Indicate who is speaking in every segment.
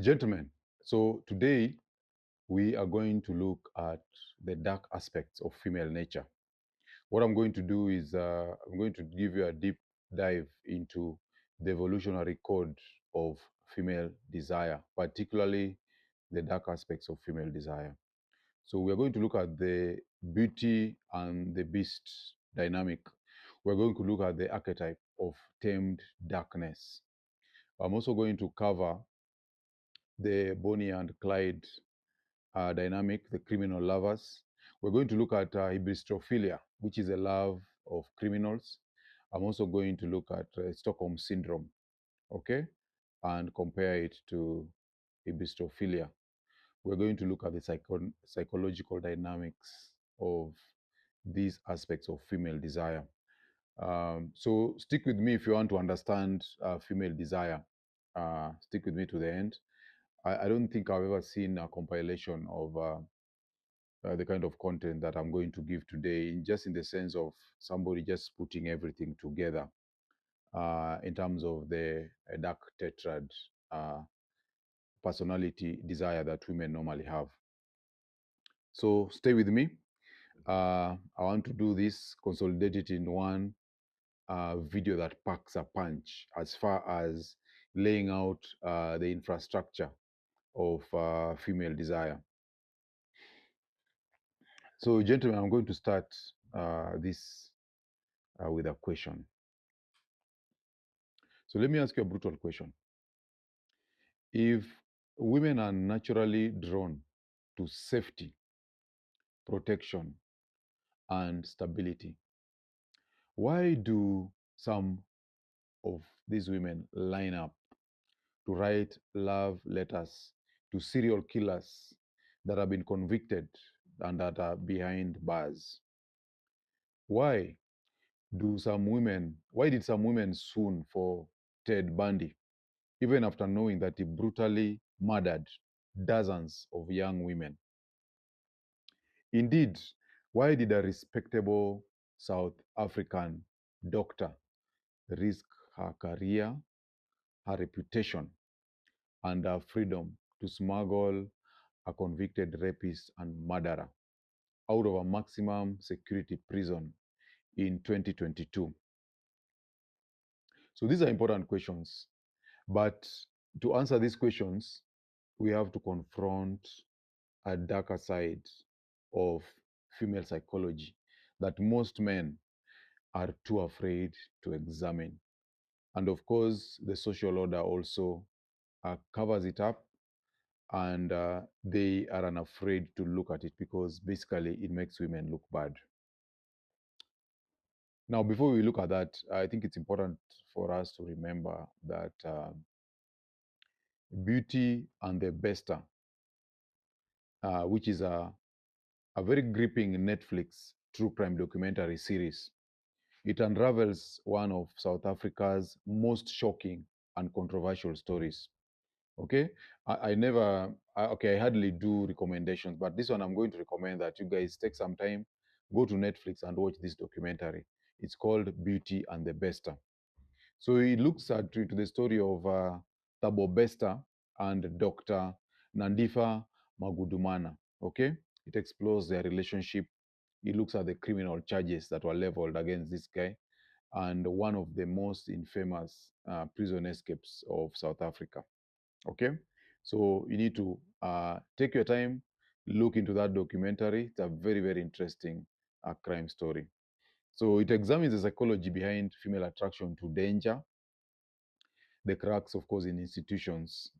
Speaker 1: Gentlemen, so today we are going to look at the dark aspects of female nature. What I'm going to do is I'm going to give you a deep dive into the evolutionary code of female desire, particularly the dark aspects of female desire. So we are going to look at the beauty and the beast dynamic. We're going to look at the archetype of tamed darkness. I'm also going to cover the Bonnie and Clyde dynamic, the criminal lovers. We're going to look at Hybristophilia, which is a love of criminals. I'm also going to look at Stockholm syndrome, okay, and compare it to Hybristophilia. We're going to look at the psychological dynamics of these aspects of female desire. So stick with me if you want to understand female desire. Stick with me to the end. I don't think I've ever seen a compilation of the kind of content that I'm going to give today, just in the sense of somebody just putting everything together in terms of the dark tetrad uh, personality desire that women normally have. So stay with me. I want to do this, consolidate it in one video that packs a punch as far as laying out the infrastructure of female desire. So, gentlemen, I'm going to start this with a question. So, let me ask you a brutal question. If women are naturally drawn to safety, protection, and stability, why do some of these women line up to write love letters to serial killers that have been convicted and that are behind bars? Why why did some women swoon for Ted Bundy, even after knowing that he brutally murdered dozens of young women? Indeed, why did a respectable South African doctor risk her career, her reputation, and her freedom to smuggle a convicted rapist and murderer out of a maximum security prison in 2022? So these are important questions. But to answer these questions, we have to confront a darker side of female psychology that most men are too afraid to examine. And of course, the social order also covers it up, and they are unafraid to look at it because basically it makes women look bad. Now, before we look at that, I think it's important for us to remember that Beauty and the Bester, which is a very gripping Netflix true crime documentary series. It unravels one of South Africa's most shocking and controversial stories. Okay, I never, okay, I hardly do recommendations, but this one I'm going to recommend that you guys take some time, go to Netflix and watch this documentary. It's called Beauty and the Bester. So he looks at to the story of Thabo Bester and Dr. Nandifa Magudumana. Okay, it explores their relationship. He looks at the criminal charges that were leveled against this guy and one of the most infamous prison escapes of South Africa. Okay, so you need to take your time, look into that documentary. It's a very, very interesting crime story. So it examines the psychology behind female attraction to danger, the cracks, of course, in institutions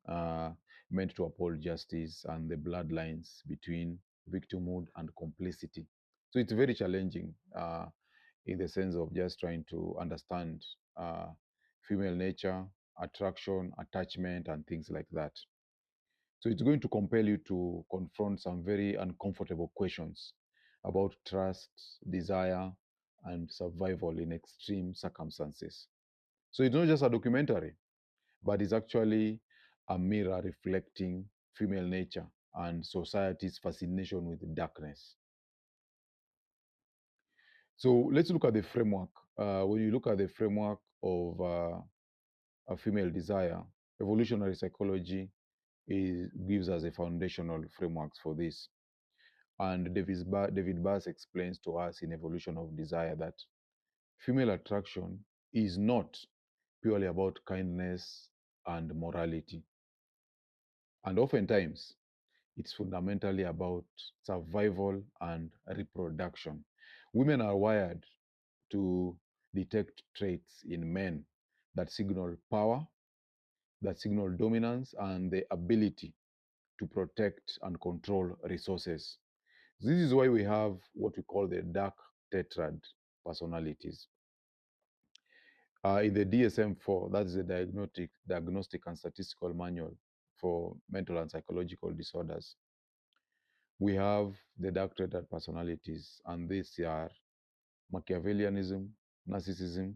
Speaker 1: meant to uphold justice, and the bloodlines between victimhood and complicity. So it's very challenging in the sense of just trying to understand uh, female nature, attraction, attachment, and things like that. So it's going to compel you to confront some very uncomfortable questions about trust, desire, and survival in extreme circumstances. So it's not just a documentary, but is actually a mirror reflecting female nature and society's fascination with darkness. So let's look at the framework. When you look at the framework of a female desire, evolutionary psychology, gives us a foundational framework for this. And David Bass explains to us in Evolution of Desire that female attraction is not purely about kindness and morality. And oftentimes, it's fundamentally about survival and reproduction. Women are wired to detect traits in men that signal power, that signal dominance, and the ability to protect and control resources. This is why we have what we call the dark tetrad personalities. In the DSM-4, that's the diagnostic and statistical manual for mental and psychological disorders, we have the dark tetrad personalities, and these are Machiavellianism, narcissism,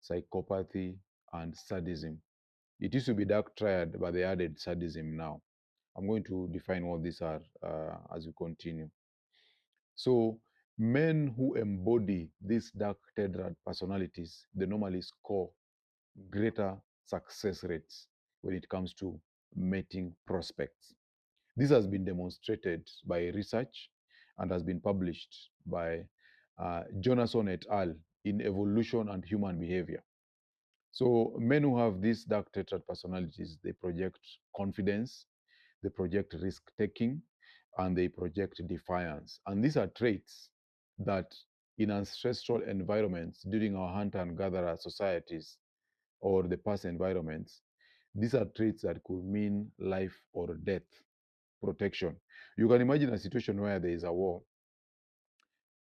Speaker 1: psychopathy, and sadism. It used to be dark triad, but they added sadism now. I'm going to define what these are as we continue. So, men who embody these dark tetrad personalities, they normally score greater success rates when it comes to mating prospects. This has been demonstrated by research and has been published by Jonasson et al. In Evolution and Human Behavior. So men who have these dark tetrad personalities, they project confidence, they project risk taking, and they project defiance. And these are traits that in ancestral environments during our hunter and gatherer societies or the past environments, these are traits that could mean life or death protection. You can imagine a situation where there is a war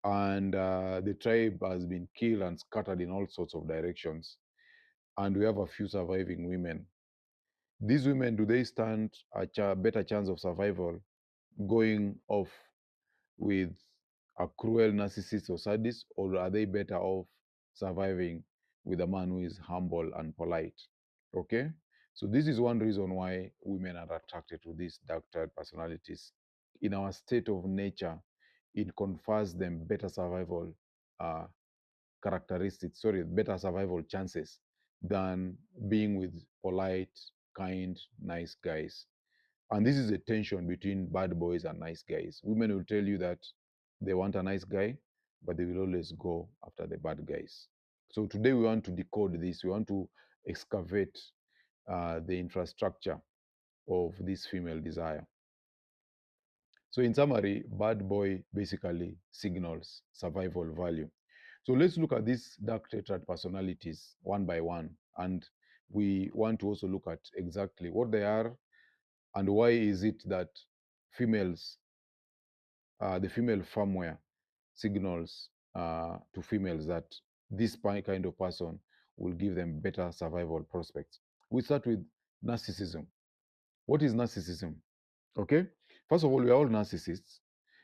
Speaker 1: and the tribe has been killed and scattered in all sorts of directions, and we have a few surviving women. These women, do they stand a better chance of survival going off with a cruel narcissist or sadist, or are they better off surviving with a man who is humble and polite? Okay, so this is one reason why women are attracted to these dark type personalities. In our state of nature, it confers them better survival uh, characteristics, sorry, better survival chances than being with polite, kind, nice guys. And this is a tension between bad boys and nice guys. Women will tell you that they want a nice guy, but they will always go after the bad guys. So today we want to decode this. We want to excavate the infrastructure of this female desire. So in summary, bad boy basically signals survival value. So let's look at these dark tetrad personalities one by one. And we want to also look at exactly what they are and why is it that females, the female firmware signals to females that this kind of person will give them better survival prospects. We start with narcissism. What is narcissism? Okay. First of all, we are all narcissists,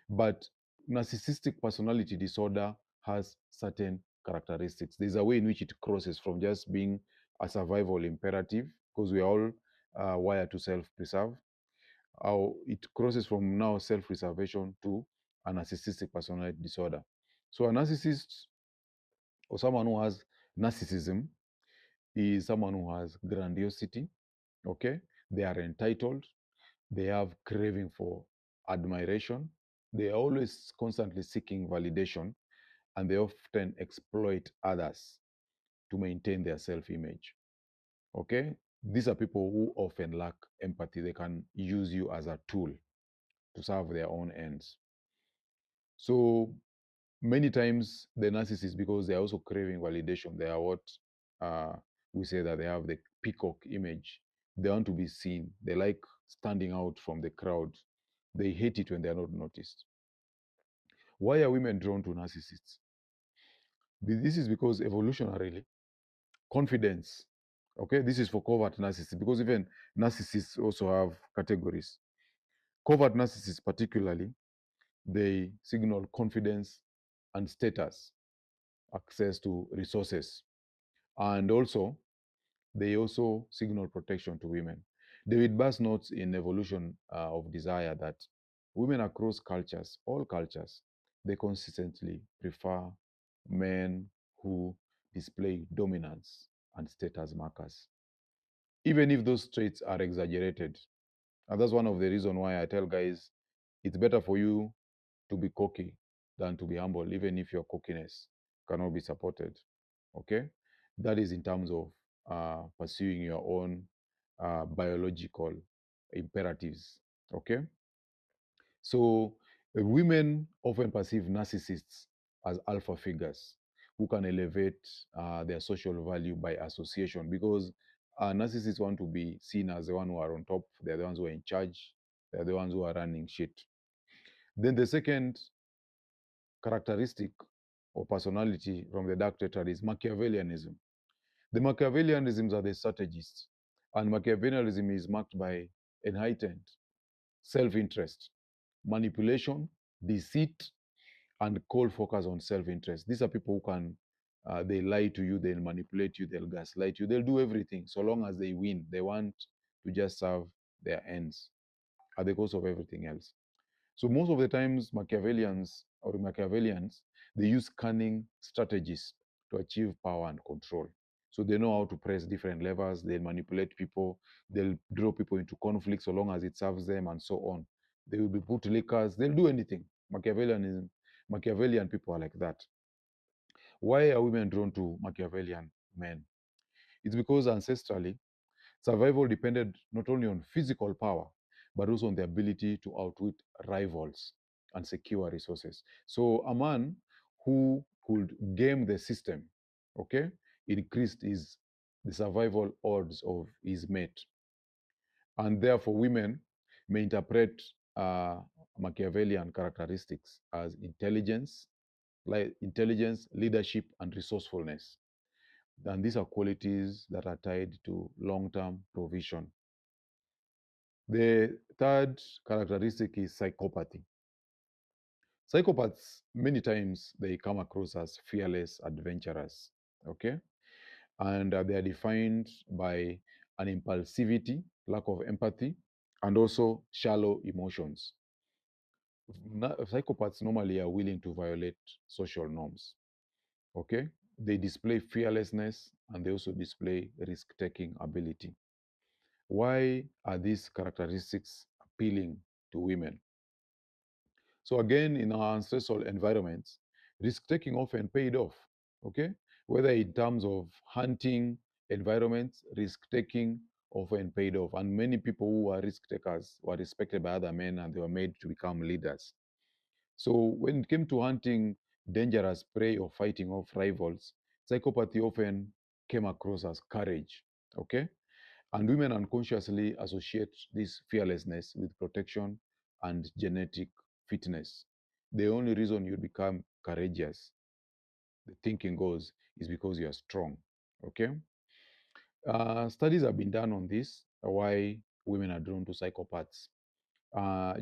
Speaker 1: but narcissistic personality disorder has certain characteristics. There's a way in which it crosses from just being a survival imperative, because we are all wired to self-preserve. How it crosses from now self-preservation to a narcissistic personality disorder. So a narcissist or someone who has narcissism is someone who has grandiosity. Okay, they are entitled, they have craving for admiration. They are always constantly seeking validation, and they often exploit others to maintain their self-image. Okay? These are people who often lack empathy. They can use you as a tool to serve their own ends. So many times the narcissists, because they are also craving validation, they are what uh, we say that they have the peacock image. They want to be seen. They like standing out from the crowd. They hate it when they are not noticed. Why are women drawn to narcissists? This is because evolutionarily, confidence, okay, this is for covert narcissists, because even narcissists also have categories. Covert narcissists, particularly, they signal confidence and status, access to resources, and also they also signal protection to women. David Bass notes in Evolution of Desire that women across cultures, all cultures, they consistently prefer men who display dominance and status markers, even if those traits are exaggerated. And that's one of the reasons why I tell guys it's better for you to be cocky than to be humble, even if your cockiness cannot be supported. Okay? That is in terms of pursuing your own biological imperatives. Okay? So women often perceive narcissists as alpha figures who can elevate their social value by association, because narcissists want to be seen as the one who are on top. They're the ones who are in charge. They're the ones who are running shit. Then the second characteristic or personality from the dark tetrad is Machiavellianism. The Machiavellianisms are the strategists, and Machiavellianism is marked by enlightened self-interest, manipulation, deceit, and cold focus on self-interest. These are people who can, they lie to you, they'll manipulate you, they'll gaslight you, they'll do everything so long as they win. They want to just serve their ends at the cost of everything else. So most of the times, Machiavellians, they use cunning strategies to achieve power and control. So they know how to press different levers. They'll manipulate people. They'll draw people into conflict so long as it serves them, and so on. They will be bootlickers. They'll do anything. Machiavellian people are like that. Why are women drawn to Machiavellian men? It's because ancestrally, survival depended not only on physical power, but also on the ability to outwit rivals and secure resources. So a man who could game the system, okay, increased the survival odds of his mate. And therefore, women may interpret uh, Machiavellian characteristics as intelligence, like intelligence, leadership, and resourcefulness. And these are qualities that are tied to long-term provision. The third characteristic is psychopathy. Psychopaths, many times, they come across as fearless adventurers, okay? And they are defined by an impulsivity, lack of empathy, and also shallow emotions. Psychopaths normally are willing to violate social norms, okay? They display fearlessness and they also display risk taking ability. Why are these characteristics appealing to women? So again, in our ancestral environments, risk taking often paid off. Okay, whether in terms of hunting environments, risk taking often paid off, and many people who are risk takers were respected by other men, and they were made to become leaders. So when it came to hunting dangerous prey or fighting off rivals, psychopathy often came across as courage. Okay, and women unconsciously associate this fearlessness with protection and genetic fitness. The only reason you become courageous, the thinking goes, is because you are strong. Okay? Studies have been done on this, why women are drawn to psychopaths.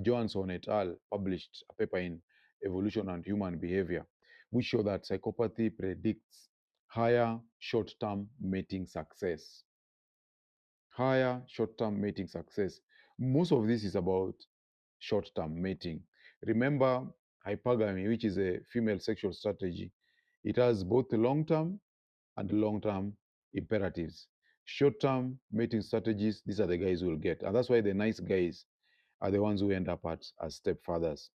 Speaker 1: Johansson et al. Published a paper in Evolution and Human Behavior, which show that psychopathy predicts higher short term mating success. Higher short-term mating success. Most of this is about short-term mating. Remember, hypergamy, which is a female sexual strategy, it has both the long-term and long-term imperatives. Short-term mating strategies, these are the guys who will get. And that's why the nice guys are the ones who end up as stepfathers.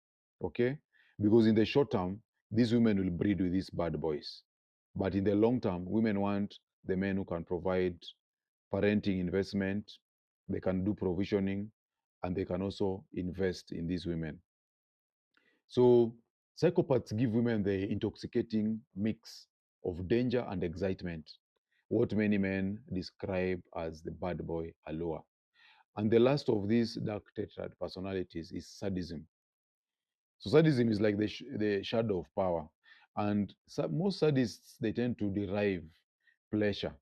Speaker 1: Okay? Because in the short term, these women will breed with these bad boys. But in the long term, women want the men who can provide parenting investment, they can do provisioning, and they can also invest in these women. So psychopaths give women the intoxicating mix of danger and excitement, what many men describe as the bad boy allure. And the last of these dark tetrad personalities is sadism. So sadism is like the shadow of power. And most sadists, they tend to derive pleasure,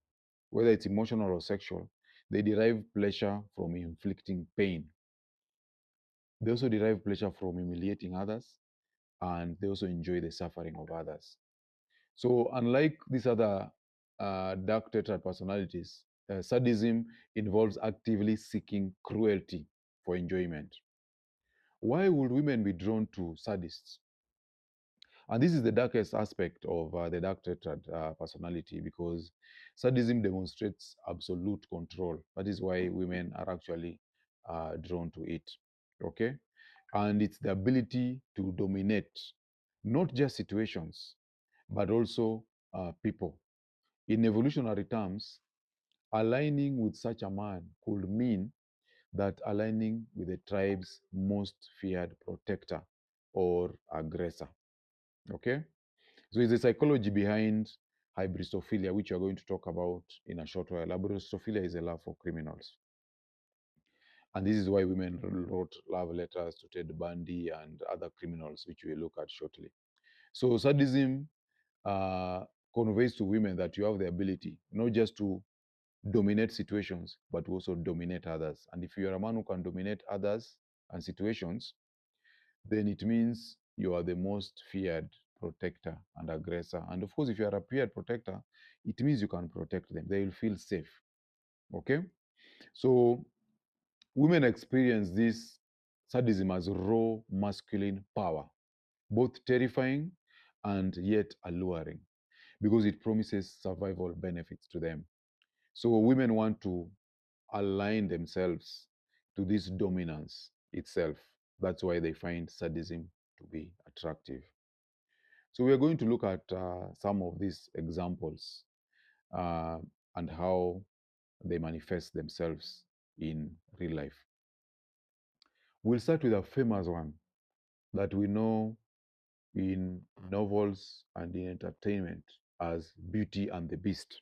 Speaker 1: whether it's emotional or sexual. They derive pleasure from inflicting pain. They also derive pleasure from humiliating others, and they also enjoy the suffering of others. So, unlike these other dark tetrad personalities, sadism involves actively seeking cruelty for enjoyment. Why would women be drawn to sadists? And this is the darkest aspect of the dark tetrad personality, because sadism demonstrates absolute control. That is why women are actually drawn to it. Okay, and it's the ability to dominate not just situations but also people. In evolutionary terms, aligning with such a man could mean that aligning with the tribe's most feared protector or aggressor. Okay? So it's the psychology behind Hybristophilia, which we're going to talk about in a short while. Hybristophilia is a love for criminals. And this is why women wrote love letters to Ted Bundy and other criminals, which we'll look at shortly. So sadism uh, conveys to women that you have the ability not just to dominate situations, but to also dominate others. And if you're a man who can dominate others and situations, then it means you are the most feared protector and aggressor. And of course, if you are a feared protector, it means you can protect them. They will feel safe. Okay? So women experience this sadism as raw masculine power, both terrifying and yet alluring, because it promises survival benefits to them. So women want to align themselves to this dominance itself. That's why they find sadism to be attractive. So we are going to look at some of these examples uh, and how they manifest themselves in real life. We'll start with a famous one that we know in novels and in entertainment as Beauty and the Beast.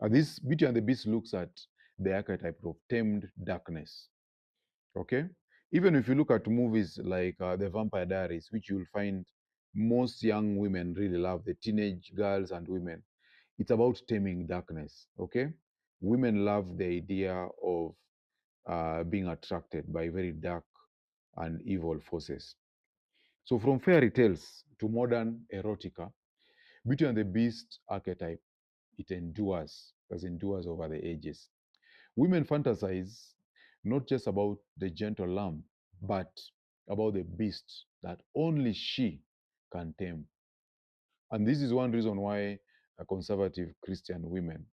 Speaker 1: This Beauty and the Beast looks at the archetype of tamed darkness. Okay, even if you look at movies like The Vampire Diaries, which you'll find most young women really love, the teenage girls and women, it's about taming darkness. Okay, women love the idea of being attracted by very dark and evil forces. So, from fairy tales to modern erotica, Beauty and the Beast archetype, it endures over the ages. Women fantasize not just about the gentle lamb, but about the beast that only she can tame. And this is one reason why conservative Christian women,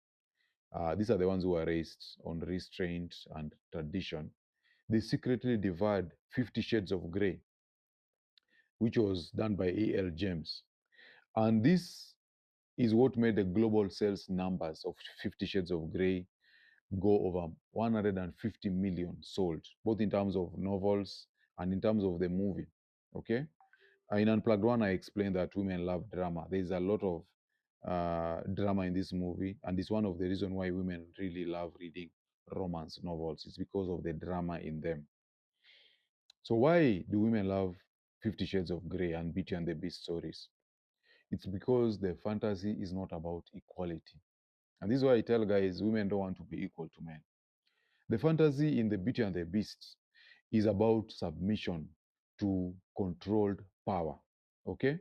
Speaker 1: these are the ones who are raised on restraint and tradition, they secretly devoured 50 Shades of Grey, which was done by A.L. James. And this is what made the global sales numbers of 50 Shades of Grey go over 150 million sold, both in terms of novels and in terms of the movie. Okay. In Unplugged One, I explained that women love drama. There's a lot of drama in this movie, and it's one of the reasons why women really love reading romance novels. It's because of the drama in them. So, why do women love 50 Shades of Grey and Beauty and the Beast stories? It's because the fantasy is not about equality. And this is why I tell guys women don't want to be equal to men. The fantasy in the Beauty and the Beast is about submission to controlled power. Okay?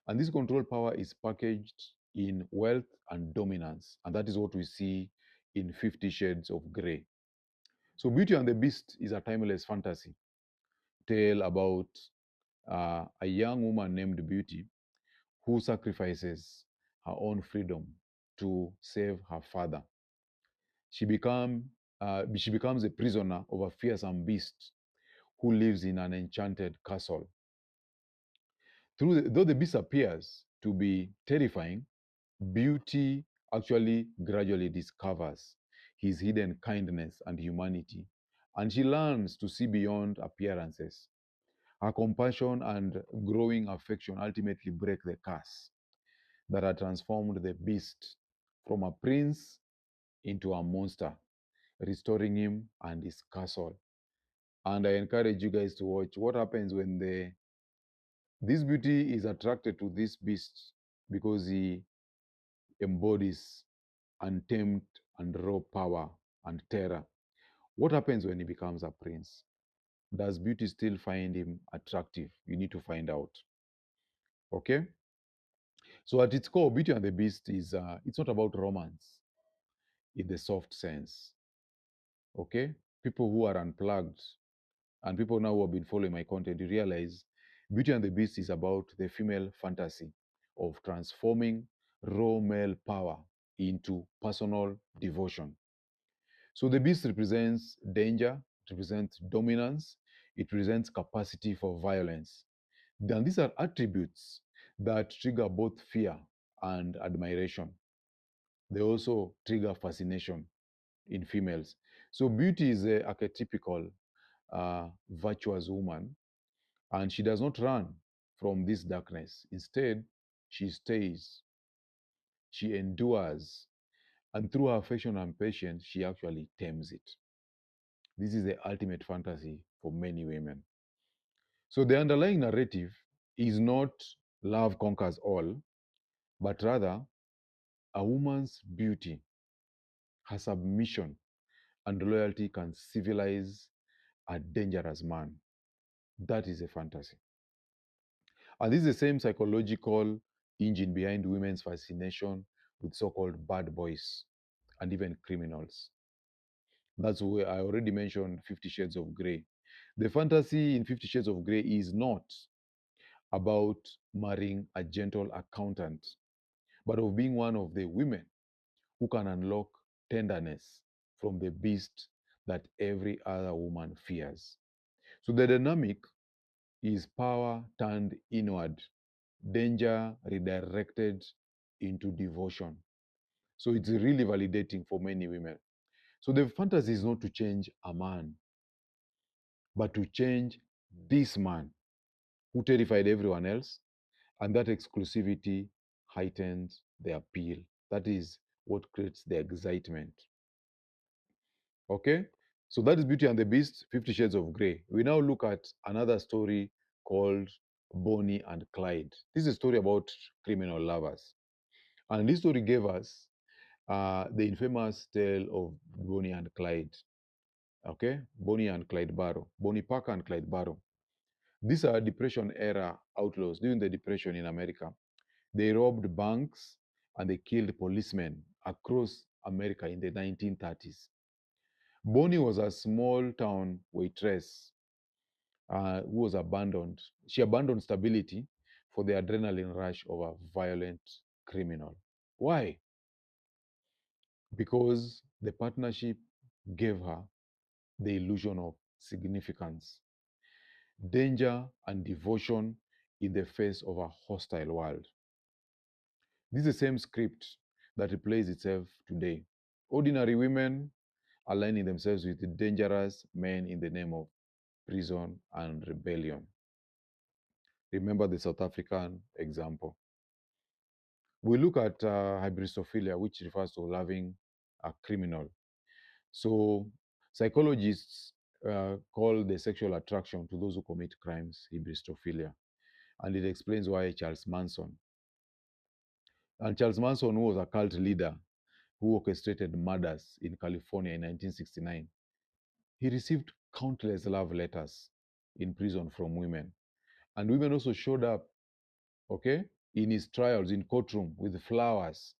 Speaker 1: And this controlled power is packaged in wealth and dominance. And that is what we see in 50 Shades of Grey. So, Beauty and the Beast is a timeless fantasy tale about a young woman named Beauty who sacrifices her own freedom to save her father. She, become, she becomes a prisoner of a fearsome beast who lives in an enchanted castle. Though the beast appears to be terrifying, Beauty actually gradually discovers his hidden kindness and humanity, and she learns to see beyond appearances. Her compassion and growing affection ultimately break the curse that had transformed the beast from a prince into a monster, restoring him and his castle. And I encourage you guys to watch what happens when this Beauty is attracted to this beast because he embodies untamed and raw power and terror. What happens when he becomes a prince? Does Beauty still find him attractive? You need to find out. Okay? So at its core, Beauty and the Beast is it's not about romance in the soft sense. Okay? People who are unplugged and people now who have been following my content, you realize Beauty and the Beast is about the female fantasy of transforming raw male power into personal devotion. So the beast represents danger, it represents dominance, it represents capacity for violence. Then these are attributes that trigger both fear and admiration. They also trigger fascination in females. So beauty is a archetypical virtuous woman, and she does not run from this darkness. Instead, she stays, she endures, and through her affection and patience, she actually tames it. This is the ultimate fantasy for many women. So the underlying narrative is not love conquers all, but rather a woman's beauty, her submission, and loyalty can civilize a dangerous man. That is a fantasy. And this is the same psychological engine behind women's fascination with so called bad boys and even criminals. That's where I already mentioned 50 Shades of Grey. The fantasy in 50 Shades of Grey is not about marrying a gentle accountant, but of being one of the women who can unlock tenderness from the beast that every other woman fears. So the dynamic is power turned inward, danger redirected into devotion. So it's really validating for many women. So the fantasy is not to change a man, but to change this man who terrified everyone else, and that exclusivity heightens the appeal. That is what creates the excitement. Okay? So that is Beauty and the Beast, 50 Shades of Grey. We now look at another story called Bonnie and Clyde. This is a story about criminal lovers. And this story gave us the infamous tale of Bonnie and Clyde. Okay? Bonnie and Clyde Barrow. Bonnie Parker and Clyde Barrow. These are Depression era outlaws during the Depression in America. They robbed banks and they killed policemen across America in the 1930s. Bonnie was a small town waitress who was abandoned. She abandoned stability for the adrenaline rush of a violent criminal. Why? Because the partnership gave her the illusion of significance, danger, and devotion in the face of a hostile world. This is the same script that replays itself today. Ordinary women aligning themselves with the dangerous men in the name of prison and rebellion. Remember the South African example. We look at Hybristophilia, which refers to loving a criminal. So psychologists call the sexual attraction to those who commit crimes Hybristophilia. And it explains why Charles Manson, who was a cult leader who orchestrated murders in California in 1969, he received countless love letters in prison from women. And women also showed up, okay, in his trials in courtroom with flowers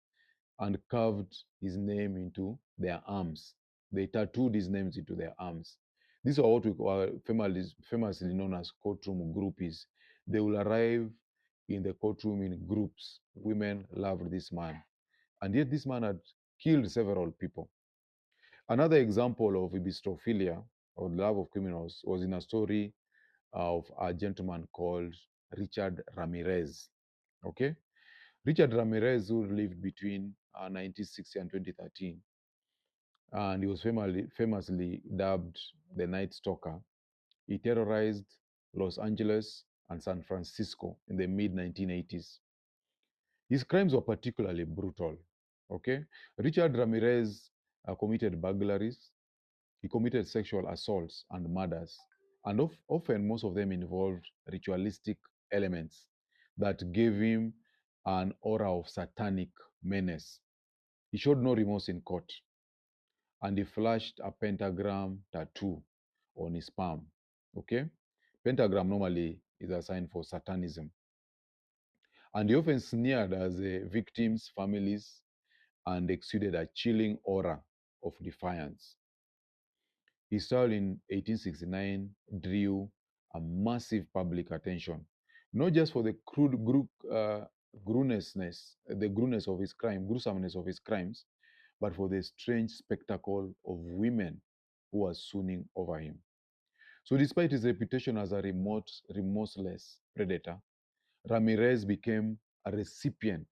Speaker 1: and carved his name into their arms. They tattooed his names into their arms. These are what we call famously known as courtroom groupies. They will arrive in the courtroom in groups. Women loved this man. And yet this man had killed several people. Another example of ibistophilia, or love of criminals, was in a story of a gentleman called Richard Ramirez. Okay? Richard Ramirez, who lived between 1960 and 2013, and he was famously dubbed the Night Stalker. He terrorized Los Angeles and San Francisco in the mid 1980s. His crimes were particularly brutal. Okay, Richard Ramirez committed burglaries, he committed sexual assaults and murders, and often most of them involved ritualistic elements that gave him an aura of satanic menace. He showed no remorse in court, and he flashed a pentagram tattoo on his palm. Okay? Pentagram normally is a sign for satanism. And he often sneered as the victims' families and exuded a chilling aura of defiance. His style in 1869 drew a massive public attention, not just for the gruesomeness of his crimes, but for the strange spectacle of women who was swooning over him. So, despite his reputation as a remorseless predator, Ramirez became a recipient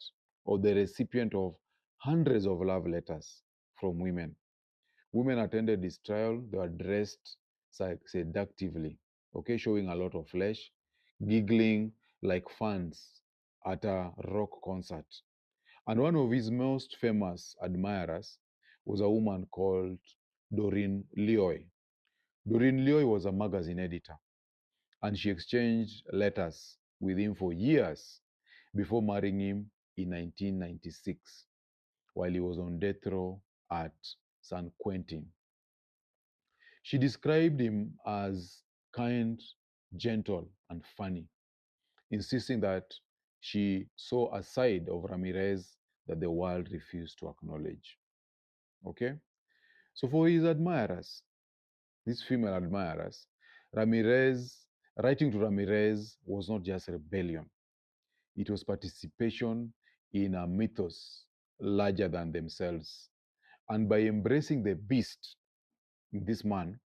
Speaker 1: or the recipient of hundreds of love letters from women. Women attended his trial, they were dressed seductively, okay, showing a lot of flesh, giggling like fans at a rock concert. And one of his most famous admirers was a woman called Doreen Leoy. Doreen Leoy was a magazine editor, and she exchanged letters with him for years before marrying him in 1996 while he was on death row at San Quentin. She described him as kind, gentle, and funny, insisting that she saw a side of Ramirez that the world refused to acknowledge. Okay? So for his admirers, these female admirers, Ramirez, writing to Ramirez was not just rebellion, it was participation in a mythos larger than themselves. And by embracing the beast in this man,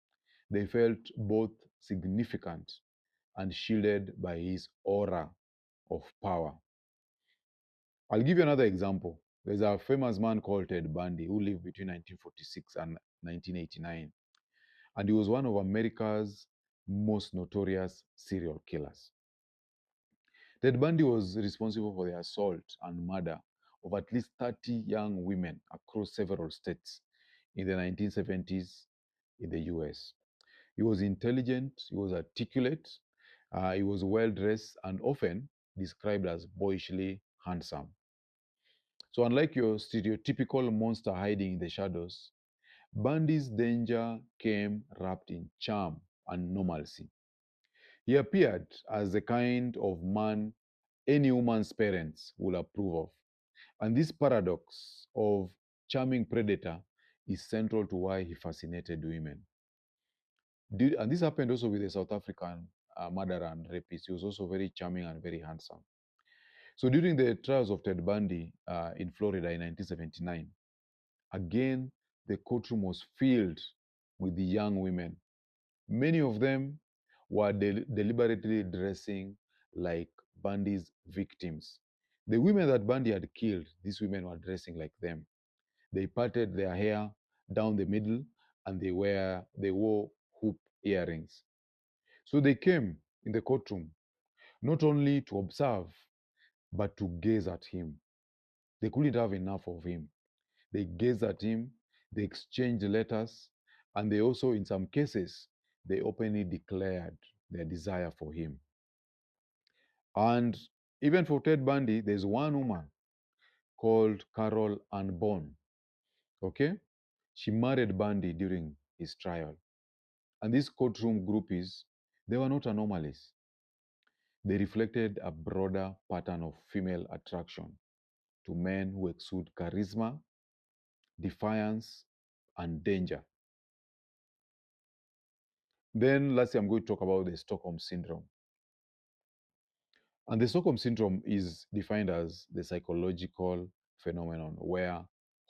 Speaker 1: they felt both significant and shielded by his aura of power. I'll give you another example. There's a famous man called Ted Bundy who lived between 1946 and 1989, and he was one of America's most notorious serial killers. Ted Bundy was responsible for the assault and murder of at least 30 young women across several states in the 1970s in the US. He was intelligent, he was articulate, he was well dressed, and often described as boyishly handsome. So, unlike your stereotypical monster hiding in the shadows, Bundy's danger came wrapped in charm and normalcy. He appeared as the kind of man any woman's parents will approve of. And this paradox of charming predator is central to why he fascinated women. And this happened also with the South African murderer and rapist. He was also very charming and very handsome. So during the trials of Ted Bundy in Florida in 1979, again, the courtroom was filled with the young women. Many of them were deliberately dressing like Bundy's victims. The women that Bundy had killed, these women were dressing like them. They parted their hair down the middle and they wore hoop earrings. So they came in the courtroom not only to observe, but to gaze at him. They couldn't have enough of him. They gazed at him, they exchanged letters, and they also, in some cases, they openly declared their desire for him. And even for Ted Bundy, there's one woman called Carol Ann Bone. Okay? She married Bundy during his trial. And these courtroom groupies, they were not anomalies. They reflected a broader pattern of female attraction to men who exude charisma, defiance, and danger. Then, lastly, I'm going to talk about the Stockholm Syndrome. And the Stockholm Syndrome is defined as the psychological phenomenon where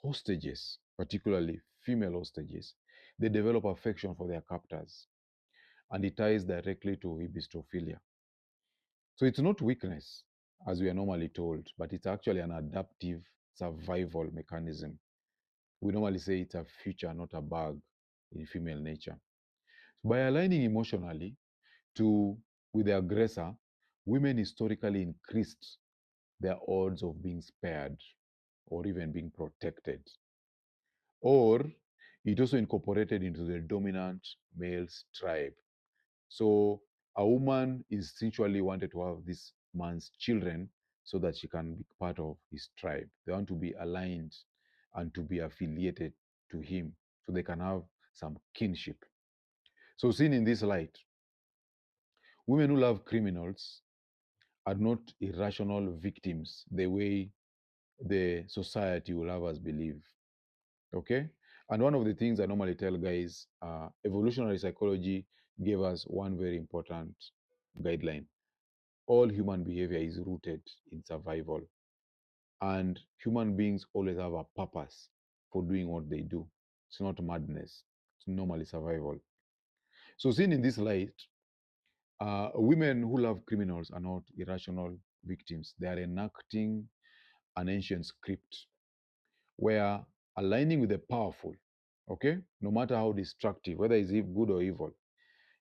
Speaker 1: hostages, particularly female hostages, they develop affection for their captors. And it ties directly to Hybristophilia. So it's not weakness, as we are normally told, but it's actually an adaptive survival mechanism. We normally say it's a feature, not a bug in female nature. So by aligning emotionally to with the aggressor, women historically increased their odds of being spared or even being protected. Or it also incorporated into the dominant male's tribe. So a woman instinctually wanted to have this man's children so that she can be part of his tribe. They want to be aligned and to be affiliated to him so they can have some kinship. So, seen in this light, women who love criminals are not irrational victims the way the society will have us believe. Okay? And one of the things I normally tell guys, evolutionary psychology gave us one very important guideline. All human behavior is rooted in survival. And human beings always have a purpose for doing what they do. It's not madness, normally survival. So, seen in this light, women who love criminals are not irrational victims. They are enacting an ancient script where aligning with the powerful, okay, no matter how destructive, whether it's good or evil,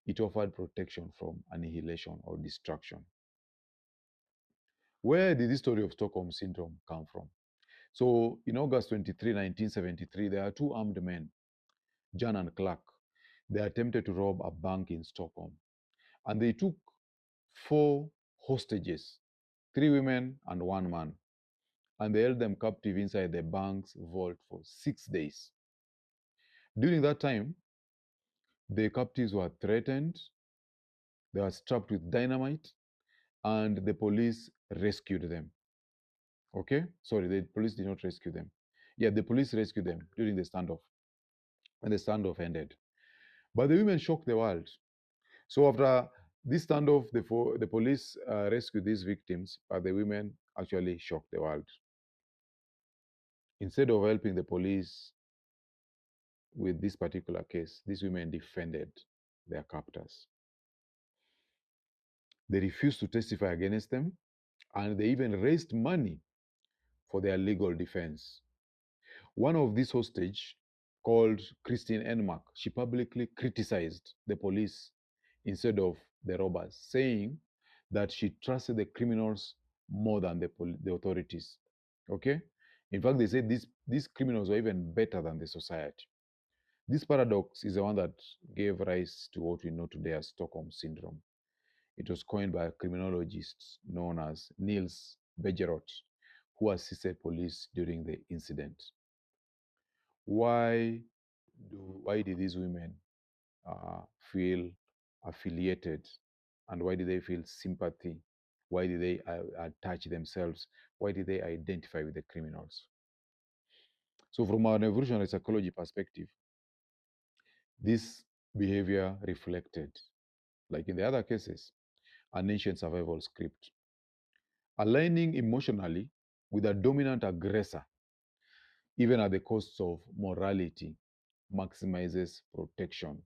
Speaker 1: it offered protection from annihilation or destruction. Where did this story of Stockholm syndrome come from? So, in August 23, 1973, there are two armed men, John and Clark. They attempted to rob a bank in Stockholm, and they took four hostages, three women and one man, and they held them captive inside the bank's vault for 6 days. During that time, the captives were threatened, they were strapped with dynamite, and the police rescued them. Okay? Sorry, the police did not rescue them. Yeah, the police rescued them during the standoff, when the standoff ended. But the women shocked the world. So after this standoff, the police rescued these victims, but the women actually shocked the world. Instead of helping the police with this particular case, these women defended their captors. They refused to testify against them, and they even raised money for their legal defense. One of these hostage, called Christine Enmark, she publicly criticized the police instead of the robbers, saying that she trusted the criminals more than the authorities. Okay? In fact, they said these criminals were even better than the society. This paradox is the one that gave rise to what we know today as Stockholm syndrome. It was coined by a criminologist known as Niels Bejerot, who assisted police during the incident. Why why did these women feel affiliated, and why did they feel sympathy? Why did they attach themselves? Why did they identify with the criminals? So, from an evolutionary psychology perspective, this behavior reflected, like in the other cases, an ancient survival script, aligning emotionally with a dominant aggressor, even at the cost of morality, maximizes protection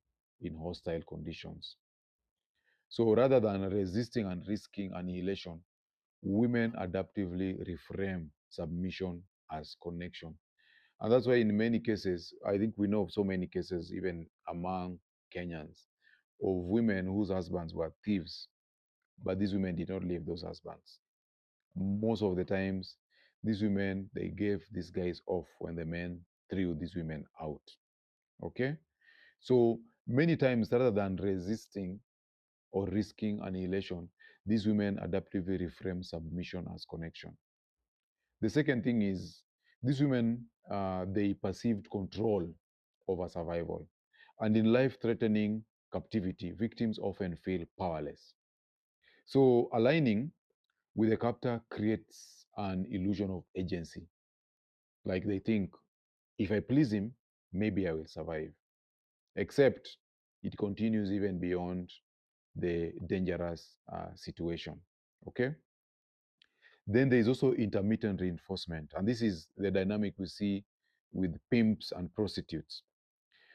Speaker 1: in hostile conditions. So rather than resisting and risking annihilation, women adaptively reframe submission as connection. And that's why, in many cases, I think we know of so many cases, even among Kenyans, of women whose husbands were thieves, but these women did not leave those husbands. Most of the times, these women, they gave these guys off when the men threw these women out. Okay? So many times, rather than resisting or risking annihilation, these women adaptively reframe submission as connection. The second thing is, these women, they perceived control over survival. And in life-threatening captivity, victims often feel powerless. So aligning with the captor creates an illusion of agency. Like they think, if I please him, maybe I will survive. Except it continues even beyond the dangerous situation. Okay? Then there is also intermittent reinforcement. And this is the dynamic we see with pimps and prostitutes.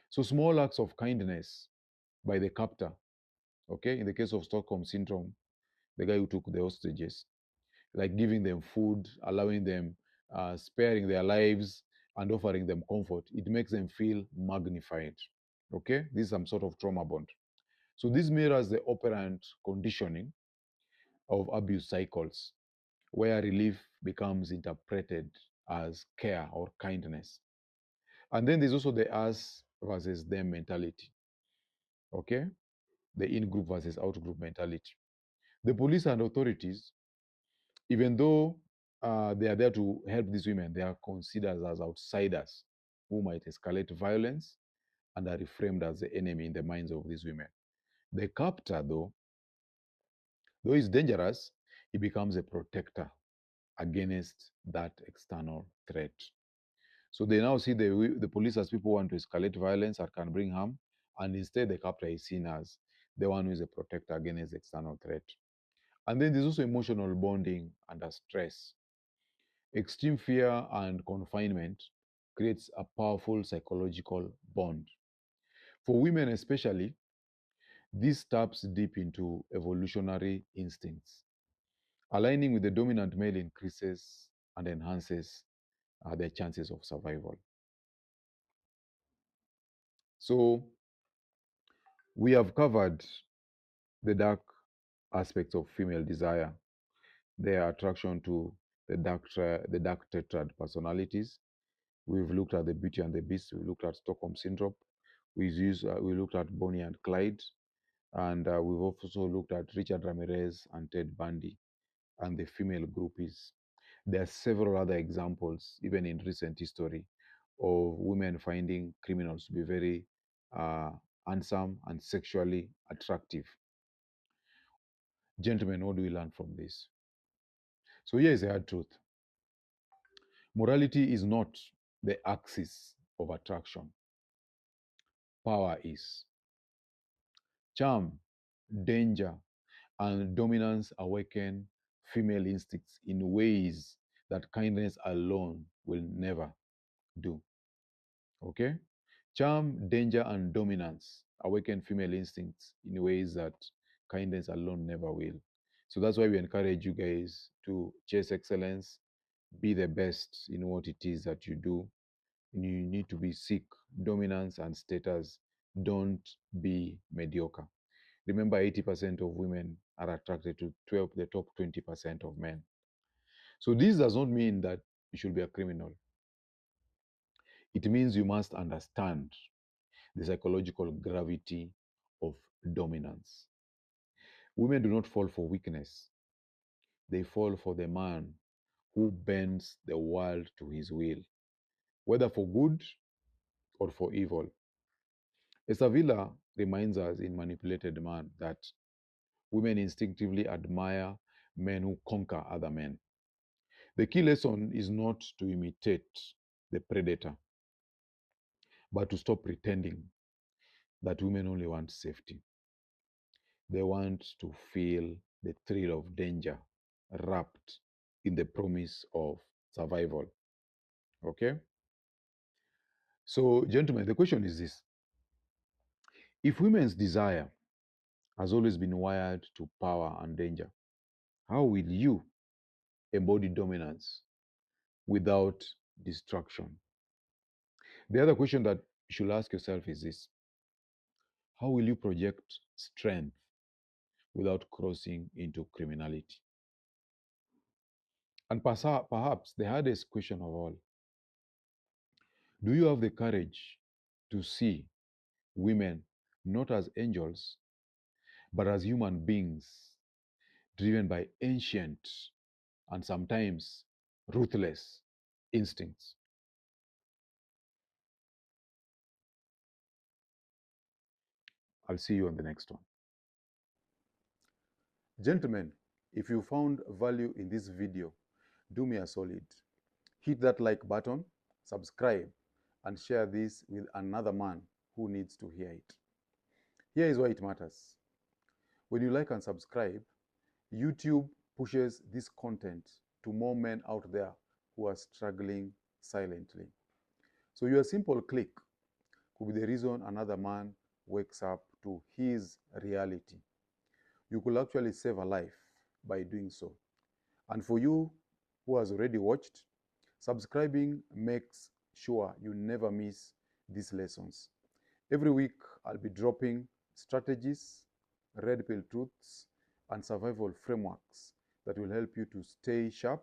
Speaker 1: So small acts of kindness by the captor, okay, in the case of Stockholm syndrome, the guy who took the hostages, like giving them food, allowing them, sparing their lives, and offering them comfort, it makes them feel magnified. Okay, this is some sort of trauma bond. So this mirrors the operant conditioning of abuse cycles, where relief becomes interpreted as care or kindness. And then there's also the us versus them mentality. Okay, the in-group versus out-group mentality. The police and authorities, even though they are there to help these women, they are considered as outsiders who might escalate violence and are reframed as the enemy in the minds of these women. The captor, though he's dangerous, he becomes a protector against that external threat. So they now see the police as people who want to escalate violence or can bring harm, and instead the captor is seen as the one who is a protector against external threat. And then there's also emotional bonding under stress. Extreme fear and confinement creates a powerful psychological bond. For women especially, this taps deep into evolutionary instincts. Aligning with the dominant male increases and enhances their chances of survival. So, we have covered the dark aspects of female desire, their attraction to the dark tetrad personalities. We've looked at the Beauty and the Beast. We looked at Stockholm syndrome. We looked at Bonnie and Clyde, and we've also looked at Richard Ramirez and Ted Bundy and the female groupies. There are several other examples, even in recent history, of women finding criminals to be very uh, handsome and sexually attractive. Gentlemen, what do we learn from this? So here is the hard truth. Morality is not the axis of attraction. Power is. Charm, danger, and dominance awaken female instincts in ways that kindness alone will never do. Okay? Charm, danger, and dominance awaken female instincts in ways that kindness alone never will. So that's why we encourage you guys to chase excellence, be the best in what it is that you do. You need to be seek dominance and status. Don't be mediocre. Remember, 80% of women are attracted to the top 20% of men. So this does not mean that you should be a criminal. It means you must understand the psychological gravity of dominance. Women do not fall for weakness. They fall for the man who bends the world to his will, whether for good or for evil. Estavilla reminds us in Manipulated Man that women instinctively admire men who conquer other men. The key lesson is not to imitate the predator, but to stop pretending that women only want safety. They want to feel the thrill of danger wrapped in the promise of survival. Okay? So, gentlemen, the question is this: if women's desire has always been wired to power and danger, how will you embody dominance without destruction? The other question that you should ask yourself is this: how will you project strength without crossing into criminality? And perhaps the hardest question of all: do you have the courage to see women not as angels, but as human beings driven by ancient and sometimes ruthless instincts? I'll see you on the next one. Gentlemen, if you found value in this video, do me a solid. Hit that like button, subscribe, and share this with another man who needs to hear it. Here is why it matters. When you like and subscribe, YouTube pushes this content to more men out there who are struggling silently. So your simple click could be the reason another man wakes up to his reality. You could actually save a life by doing so. And for you who has already watched, subscribing makes sure you never miss these lessons. Every week, I'll be dropping strategies, red pill truths, and survival frameworks that will help you to stay sharp,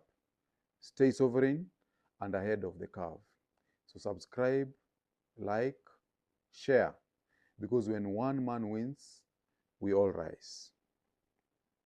Speaker 1: stay sovereign, and ahead of the curve. So subscribe, like, share, because when one man wins, we all rise.